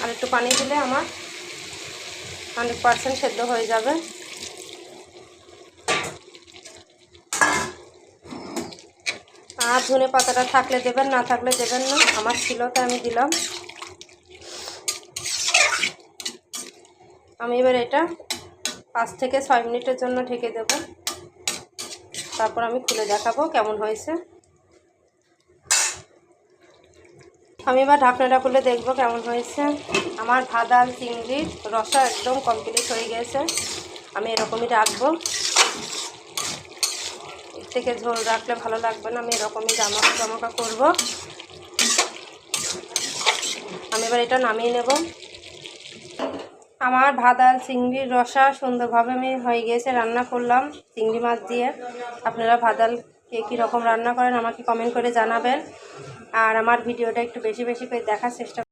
আর একটু পানি দিলে আমার 100% সেদ্ধ হয়ে যাবে। আর ধনে পাতাটা থাকলে দেবেন, না থাকলে দেবেন না, আমার ছিল তাই আমি দিলাম। আমি এবার এটা 5 থেকে 6 মিনিটের জন্য ঢেকে দেব, তারপর আমি খুলে দেখাবো কেমন হয়েছে। আমি এবার ঢাকনাটা খুলে দেখবো কেমন হয়েছে। আমার ভাদাল চিংড়ির রসা একদম কমপ্লিট হয়ে গেছে। আমি এরকমই রাখবো, এর থেকে ঝোল রাখলে ভালো লাগবে না, আমি এরকমই জমাকা করবো। আমি এবার এটা নামিয়ে নেব। আমার ভাদাল চিংড়ির রসা সুন্দরভাবে আমি হয়ে গিয়েছে, রান্না করলাম চিংড়ি মাছ দিয়ে। আপনারা ভাদাল কে কীরকম রান্না করেন আমাকে কমেন্ট করে জানাবেন। আর আমার ভিডিওটা একটু বেশি বেশি করে দেখার চেষ্টা